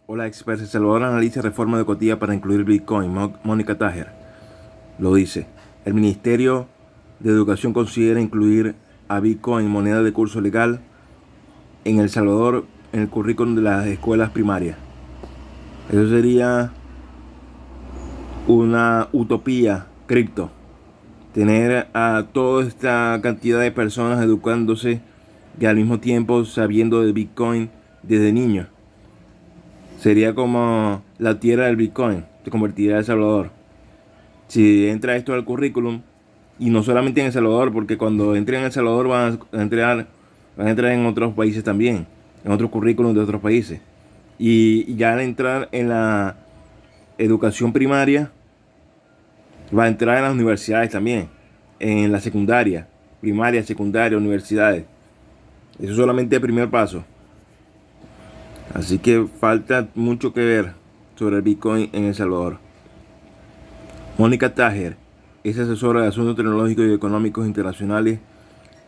Hola experts, El Salvador analiza reforma educativa para incluir Bitcoin. Mónica Tajer lo dice. El Ministerio de Educación considera incluir a Bitcoin, moneda de curso legal, en El Salvador en el currículum de las escuelas primarias. Eso sería una utopía cripto. Tener a toda esta cantidad de personas educándose y al mismo tiempo sabiendo de Bitcoin desde niños. Sería como la tierra del Bitcoin, se convertiría en El Salvador. Si entra esto al currículum, y no solamente en El Salvador, porque cuando entren en El Salvador van a entrar en otros países también, en otros currículums de otros países. Y ya al entrar en la educación primaria, va a entrar en las universidades también, en la secundaria, primaria, secundaria, universidades. Eso es solamente el primer paso. Así que falta mucho que ver sobre el Bitcoin en El Salvador. Mónica Tajer es asesora de Asuntos Tecnológicos y Económicos Internacionales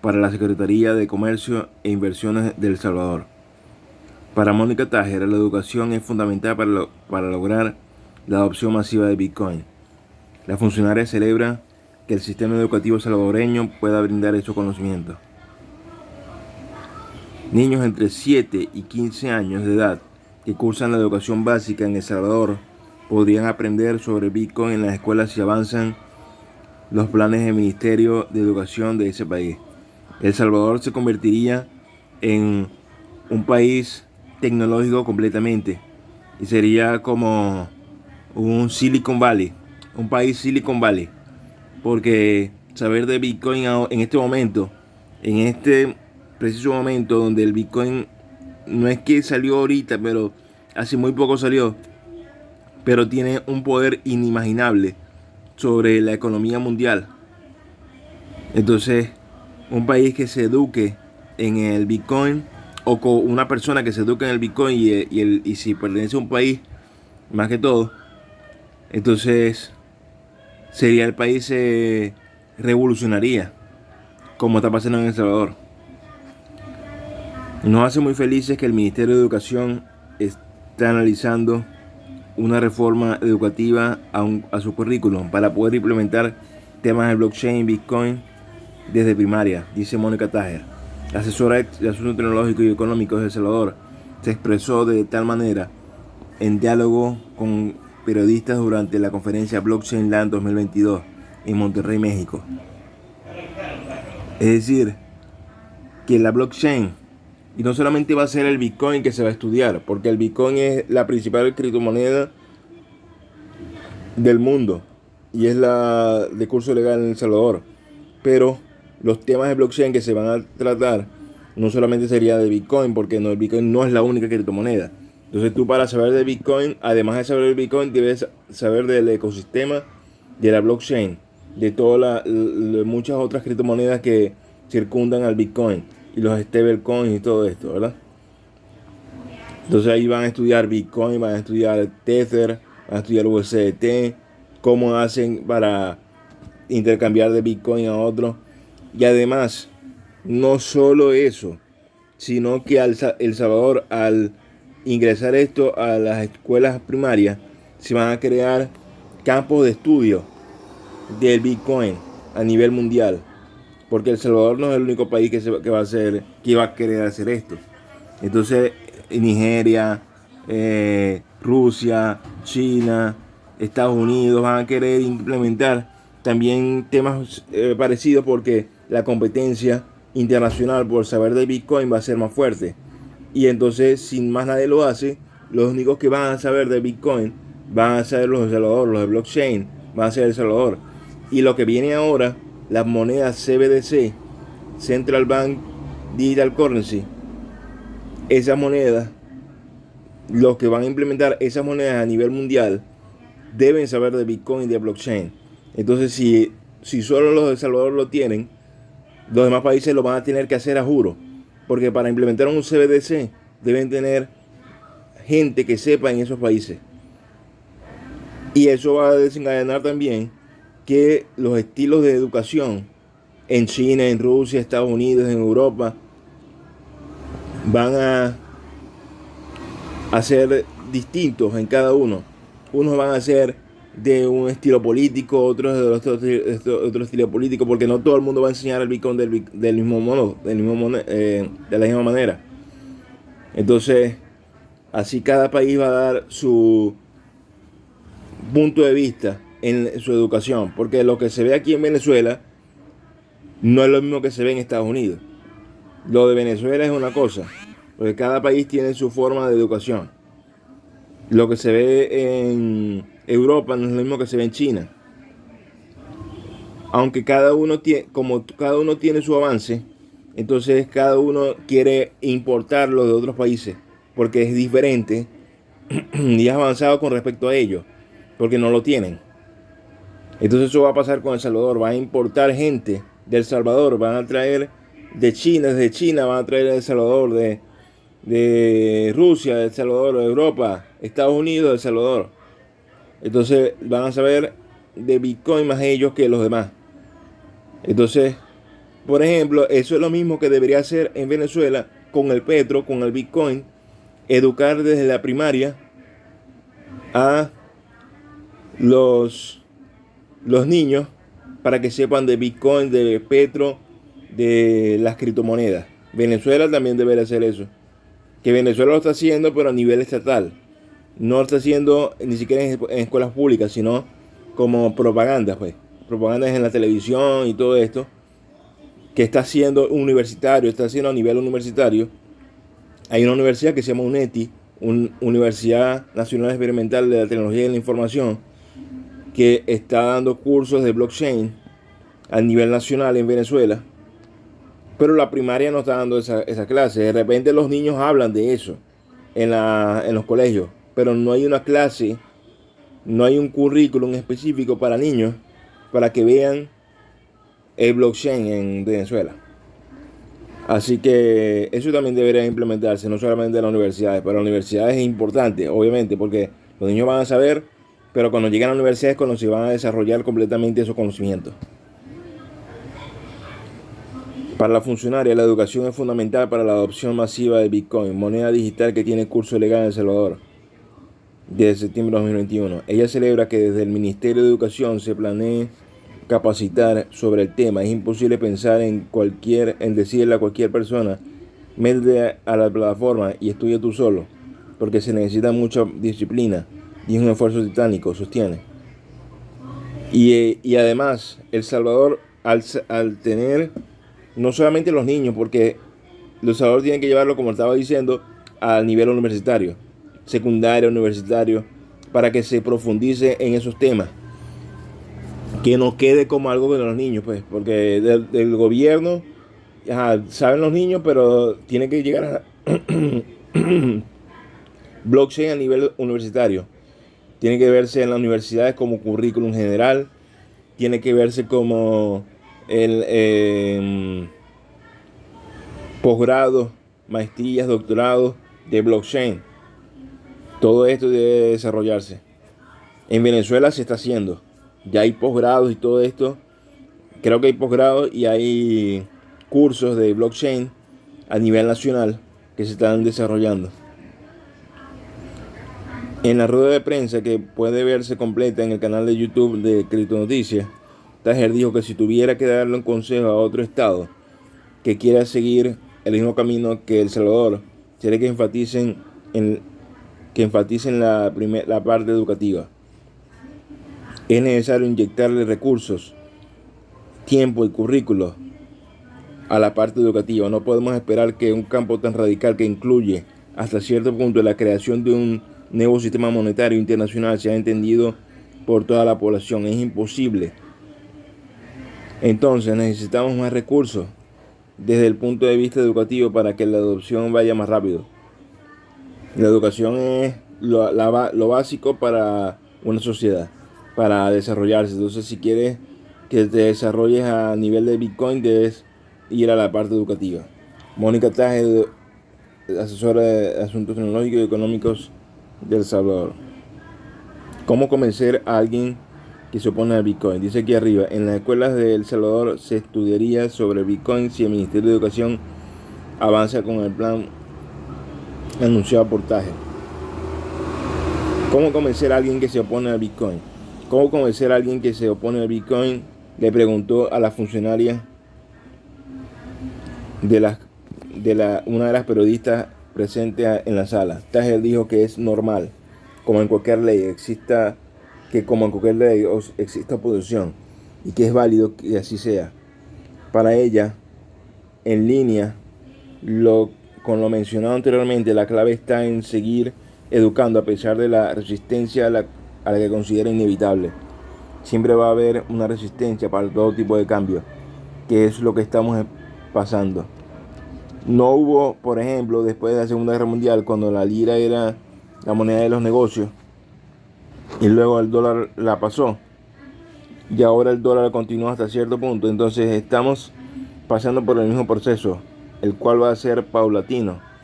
para la Secretaría de Comercio e Inversiones de El Salvador. Para Mónica Tajer, la educación es fundamental para lograr la adopción masiva de Bitcoin. La funcionaria celebra que el sistema educativo salvadoreño pueda brindar esos conocimientos. Niños entre 7 y 15 años de edad que cursan la educación básica en El Salvador podrían aprender sobre Bitcoin en las escuelas si avanzan los planes del Ministerio de Educación de ese país. El Salvador se convertiría en un país tecnológico completamente y sería como un Silicon Valley, un país Silicon Valley, porque saber de Bitcoin en este momento, en este preciso momento donde el Bitcoin no es que salió ahorita, pero hace muy poco salió, pero tiene un poder inimaginable sobre la economía mundial. Entonces, un país que se eduque en el Bitcoin o con una persona que se eduque en el Bitcoin y si pertenece a un país, más que todo, entonces sería el país revolucionaría, como está pasando en El Salvador. Nos hace muy felices que el Ministerio de Educación está analizando una reforma educativa a su currículum para poder implementar temas de blockchain, Bitcoin desde primaria, dice Mónica Tajer. La asesora de Asuntos Tecnológicos y Económicos de El Salvador se expresó de tal manera en diálogo con periodistas durante la conferencia Blockchain Land 2022 en Monterrey, México. Es decir, que la blockchain, y no solamente va a ser el Bitcoin que se va a estudiar, porque el Bitcoin es la principal criptomoneda del mundo y es la de curso legal en El Salvador. Pero los temas de blockchain que se van a tratar no solamente sería de Bitcoin, porque no, el Bitcoin no es la única criptomoneda. Entonces tú para saber de Bitcoin, además de saber del Bitcoin, debes saber del ecosistema de la blockchain, de todas muchas otras criptomonedas que circundan al Bitcoin y los stablecoins y todo esto, ¿verdad? Entonces ahí van a estudiar Bitcoin, van a estudiar Tether, van a estudiar USDT, cómo hacen para intercambiar de Bitcoin a otro. Y además, no solo eso, sino que El Salvador, al ingresar esto a las escuelas primarias, se van a crear campos de estudio del Bitcoin a nivel mundial. Porque El Salvador no es el único país que va a querer hacer esto. Entonces, Nigeria, Rusia, China, Estados Unidos van a querer implementar también temas parecidos porque la competencia internacional por saber de Bitcoin va a ser más fuerte. Y entonces, si más nadie lo hace, los únicos que van a saber de Bitcoin van a ser los de Salvador, los de blockchain, van a ser El Salvador. Y lo que viene ahora, las monedas CBDC, Central Bank Digital Currency, esas monedas, los que van a implementar esas monedas a nivel mundial, deben saber de Bitcoin y de blockchain. Entonces, si solo los de El Salvador lo tienen, los demás países lo van a tener que hacer a juro. Porque para implementar un CBDC deben tener gente que sepa en esos países. Y eso va a desencadenar también que los estilos de educación en China, en Rusia, Estados Unidos, en Europa, van a ser distintos en cada uno. Unos van a ser de un estilo político, otros de otro estilo político, porque no todo el mundo va a enseñar el Bitcoin del mismo modo, de la misma manera. Entonces, así cada país va a dar su punto de vista en su educación, porque lo que se ve aquí en Venezuela no es lo mismo que se ve en Estados Unidos. Lo de Venezuela es una cosa, porque cada país tiene su forma de educación. Lo que se ve en Europa no es lo mismo que se ve en China. Aunque como cada uno tiene su avance, entonces cada uno quiere importarlo de otros países, porque es diferente y es avanzado con respecto a ellos, porque no lo tienen. Entonces eso va a pasar con El Salvador, van a importar gente de El Salvador, van a traer desde China van a traer a El Salvador, de Rusia, de El Salvador, de Europa, Estados Unidos, de El Salvador. Entonces van a saber de Bitcoin más ellos que los demás. Entonces, por ejemplo, eso es lo mismo que debería hacer en Venezuela con el petro, con el Bitcoin, educar desde la primaria a los niños para que sepan de Bitcoin, de petro, de las criptomonedas. Venezuela también debería hacer eso. Que Venezuela lo está haciendo, pero a nivel estatal. No lo está haciendo ni siquiera en escuelas públicas, sino como propaganda, pues. Propagandas en la televisión y todo esto. Que está haciendo universitario, está haciendo a nivel universitario. Hay una universidad que se llama UNETI, Universidad Nacional Experimental de la Tecnología y la Información, que está dando cursos de blockchain a nivel nacional en Venezuela. Pero la primaria no está dando esa clase. De repente los niños hablan de eso en los colegios, pero no hay una clase, no hay un currículum específico para niños para que vean el blockchain en Venezuela. Así que eso también debería implementarse, no solamente en las universidades. Para las universidades es importante, obviamente, porque los niños van a saber, pero cuando llegan a las universidades es cuando se van a desarrollar completamente esos conocimientos. Para la funcionaria, la educación es fundamental para la adopción masiva de Bitcoin, moneda digital que tiene curso legal en El Salvador desde septiembre de 2021. Ella celebra que desde el Ministerio de Educación se planee capacitar sobre el tema. Es imposible pensar en decirle a cualquier persona, métete a la plataforma y estudia tú solo, porque se necesita mucha disciplina y es un esfuerzo titánico, sostiene. Y además, El Salvador, al tener no solamente los niños, porque El Salvador tiene que llevarlo, como estaba diciendo, al nivel universitario, secundario, universitario, para que se profundice en esos temas. Que no quede como algo de los niños, pues, porque del gobierno, saben los niños, pero tiene que llegar a blockchain a nivel universitario. Tiene que verse en las universidades como currículum general, tiene que verse como el posgrado, maestrías, doctorados de blockchain. Todo esto debe desarrollarse. En Venezuela se está haciendo. Ya hay posgrados y todo esto. Creo que hay posgrados y hay cursos de blockchain a nivel nacional que se están desarrollando. En la rueda de prensa, que puede verse completa en el canal de YouTube de Cripto Noticias, Tajer dijo que si tuviera que darle un consejo a otro estado que quiera seguir el mismo camino que El Salvador, sería que enfaticen la parte educativa. Es necesario inyectarle recursos, tiempo y currículos a la parte educativa. No podemos esperar que un campo tan radical que incluye hasta cierto punto la creación de un nuevo sistema monetario internacional sea entendido por toda la población. Es imposible. Entonces necesitamos más recursos desde el punto de vista educativo para que la adopción vaya más rápido. La educación es lo básico para una sociedad, para desarrollarse. Entonces, si quieres que te desarrolles a nivel de Bitcoin, debes ir a la parte educativa. Mónica Taje, asesora de asuntos tecnológicos y económicos de El Salvador. ¿Cómo convencer a alguien que se opone al Bitcoin? Dice aquí arriba, en las escuelas de El Salvador se estudiaría sobre Bitcoin si el Ministerio de Educación avanza con el plan anunciado por Taje. ¿Cómo convencer a alguien que se opone al Bitcoin? ¿Cómo convencer a alguien que se opone al Bitcoin? Le preguntó a la funcionaria una de las periodistas presentes en la sala. Taher dijo que es normal, como en cualquier ley exista oposición, y que es válido que así sea. Para ella, en línea, con lo mencionado anteriormente, la clave está en seguir educando a pesar de la resistencia a la que considera inevitable. Siempre va a haber una resistencia para todo tipo de cambio, que es lo que estamos pasando. No hubo, por ejemplo, después de la Segunda Guerra Mundial, cuando la lira era la moneda de los negocios y luego el dólar la pasó, y ahora el dólar continúa hasta cierto punto. Entonces estamos pasando por el mismo proceso, el cual va a ser paulatino.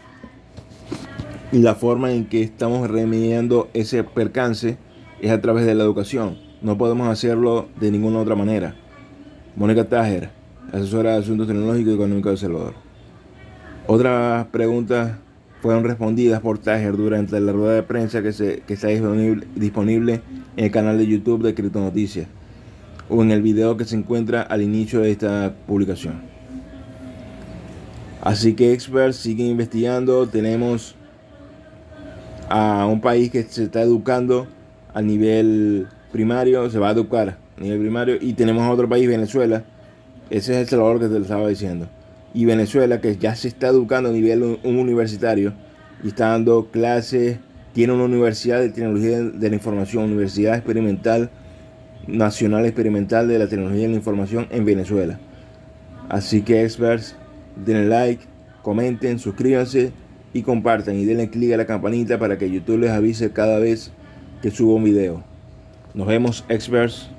Y la forma en que estamos remediando ese percance es a través de la educación. No podemos hacerlo de ninguna otra manera. Mónica Taher, asesora de Asuntos Tecnológicos y Económicos de El Salvador. Otras preguntas fueron respondidas por Taher durante la rueda de prensa que está disponible en el canal de YouTube de Cripto Noticias o en el video que se encuentra al inicio de esta publicación. Así que experts siguen investigando. Tenemos a un país que se está educando a nivel primario, se va a educar a nivel primario, y tenemos a otro país, Venezuela. Ese es El Salvador que te lo estaba diciendo. Y Venezuela, que ya se está educando a nivel universitario y está dando clases, tiene una universidad de tecnología de la información, Universidad Experimental Nacional Experimental de la Tecnología de la Información en Venezuela. Así que experts, denle like, comenten, suscríbanse y compartan, y denle click a la campanita para que YouTube les avise cada vez que subo un video. Nos vemos, experts.